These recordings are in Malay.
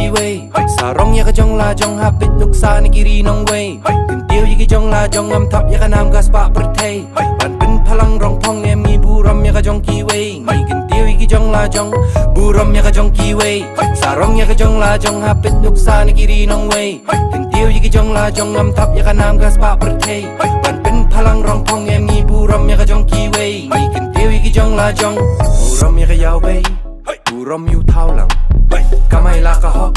kiwi sarong ya ka jong la jong hapit nuk sa ni kiri nong way kin tiêu yi ki jong la jong am thap ya ka nam gas pa prthei ban pin phalang rong phong em ngi buram ya ka jong kiwi ngi kin tiêu yi ki jong la jong buram ya ka jong kiwi sarong ya ka jong la jong hapit nuk sa ni kiri nong way kin tiêu yi ki jong la jong am thap ya ka nam gas pa prthei ban pin phalang rong phong em ngi buram ya ka jong kiwi ngi kin tiêu yi ki jong la jong buram ya ka yau bay buram yu thao lang kamay la ka hok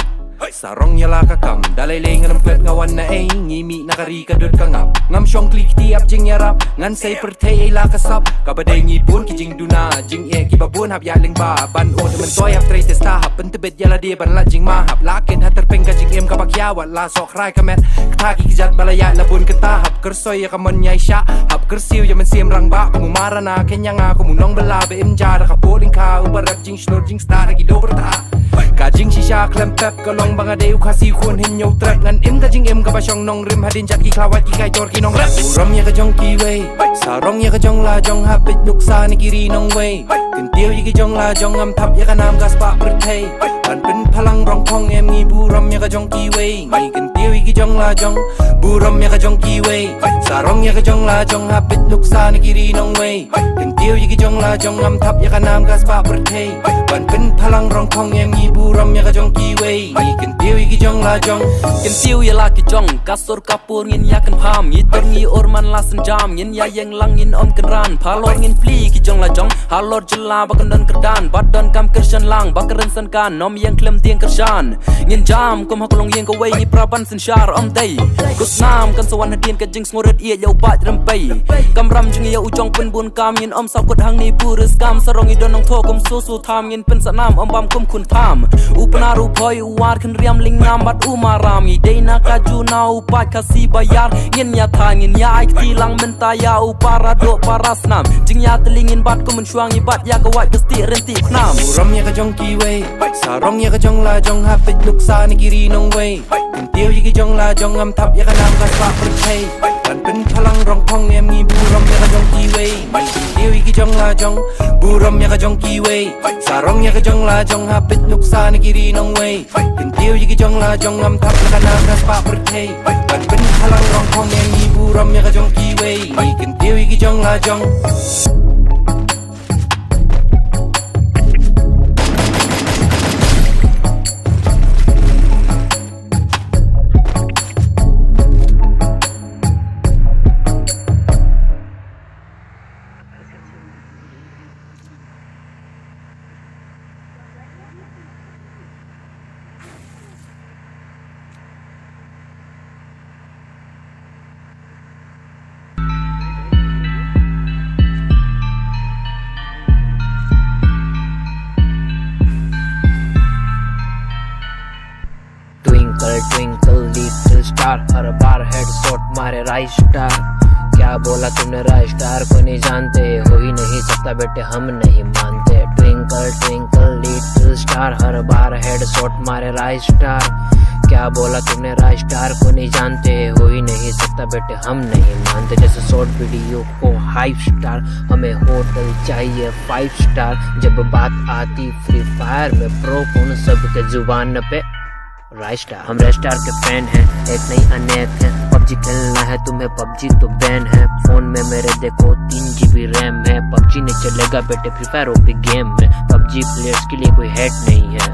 sarong ya la ka kam dalay lay nga nampet nga wan na ay ngimi nakari ka dod ka ngap ngam syong klik ti ap jing yarap ngan say pertay ay la ka sap kabaday ngipon ki jing duna jing e ki babun hap ya ling ba ban o man toy hap tray testa hap pentebet ya la de ban la jing ma hap lakin hater peng ka jing em ka bakya wat la sok rai ka met kta ki jat balaya la bun ka ta hap kersoy ya ka man nyai sha hap kersiw ya man sim rang ba mu marana kenya nga ko munong bala be im jara ka poling ka ubarap jing snor jing star ki do berta ka jing shisha klem pep ka long banga deu khasi khun hin nyau trap ngan im ka jing em ka ba shong nong rim hadin jat ki klawat ki kai tor ki nong rap buram ya ka jong kiwi sarong ya ka jong la jong hapit nuk sa ni kiri nong way kin tiêu yi ki jong la jong am thap ya ka nam gas pa prthei ban pin phalang rong phong em ngi buram ya ka jong kiwi ngi kin tiêu yi ki jong la jong buram ya ka jong kiwi sarong ya ka jong la jong hapit nuk sa ni kiri nong way kin tiêu yi ki jong la jong am thap ya ka nam gas pa prthei ban pin phalang rong phong em ngi buram ya ka jong kiwi ngi kin tiêu yi ki jong la jong kin tiêu ya la ki jong kasur kapur ngin ya kan pham yi tor ngi orman la sen jam ngin ya yeng lang ngin om kan ran phalor ngin pli ki jong la jong halor jela ba kan don kerdan bad don kam kershan lang ba keren san kan nom yeng klem tieng kershan ngin jam kom hakolong yeng ka way ni praban sen shar om dei gut nam kan sawan hadin ka jing smoret ia yau ba ram pai kam ram jing ya u jong pen bun kam ngin om sa kut hang ni purus kam sarong i don nong tho kom su su tham ngin pen sa nam om bam kom kun tham upana ru phoi u war kan riam ling nam bat u maram i dei na ka ju na u pa khasi bayar ngin ya tha ngin ya ai ti lang men ta ya u para do para snam jing ya telingin bat ko mun shuang i bat ya ka wat ka sti renti knam buram ya ka jong kiwi sarong ya ka jong la jong hapit nuk sa ni kiri nong way kin tiêu yi ki jong la jong am thap ya ka nam gas pa prthei ban pin phalang rong phong em ngi buram ya ka jong kiwi ngi kin tiêu yi ki jong la jong buram ya ka jong kiwi sarong ya ka jong la jong hapit nuk sa ni kiri nong way kin tiêu yi ki jong la jong am thap ya ka nam gas pa prthei ban pin phalang rong phong em ngi buram ya ka jong kiwi ngi kin tiêu yi ki jong la jong Twinkle twinkle little star हर बार हेडशॉट मारे right star क्या बोला तुमने right star को नहीं जानते हो ही नहीं सकता बेटे हम नहीं मानते ट्विंकल ट्विंकल लिटिल स्टार हर बार हेडशॉट मारे राइट स्टार क्या बोला तुमने राइट स्टार को नहीं जानते हो ही नहीं सकता बेटे हम नहीं मानते जैसे शॉर्ट वीडियो को 5 स्टार हमें होटल चाहिए 5 स्टार जब बात आती फ्री फायर में प्रो कौन सबके जुबान पे राइस्टार हम रेस्टार के फैन हैं एक नई अनेक है पबजी खेलना है तुम्हें पबजी तो बैन है फोन में मेरे देखो 3 GB रैम है पबजी नहीं चलेगा बेटे फ्री फायर ओपी गेम में पबजी प्लेयर्स के लिए कोई हेड नहीं है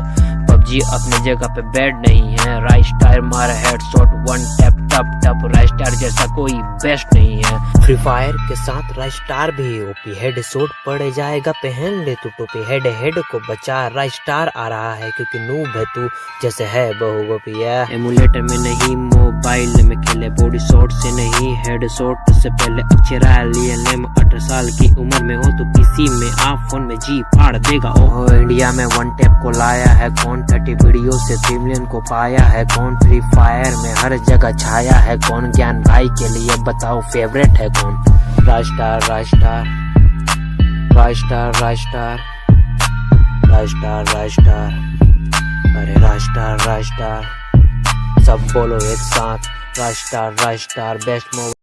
पबजी अपने जगह पे बैड नहीं है राइस्टार मारा हेडशॉट वन टैप टप टप राइस्टार जैसा कोई बेस्ट नहीं है फ्री फायर के साथ राइस्टार भी ओपी हेडशॉट पड़ जाएगा पहन ले तू टोपी हेड को बचा राइस्टार आ रहा है क्योंकि नूब है तू जैसे है बहु गोपिया एमुलेटर में नहीं मोबाइल में खेले बॉडी शॉट से नहीं हेडशॉट से पहले अक्षरा लिए नेम 18 साल की उम्र में हो तो किसी में आप फोन में जी फाड़ देगा ओहो इंडिया में वन टैप को लाया है कौन 30 वीडियो से 3 मिलियन को पाया है कौन फ्री फायर में हर जगह छाया है कौन ज्ञान भाई के लिए बताओ फेवरेट है कौन राइस्टार राइस्टार राइस्टार राइस्टार राइस्टार राइस्टार अरे राइस्टार राइस्टार सब बोलो एक साथ राइस्टार राइस्टार बेस्ट मोबाइल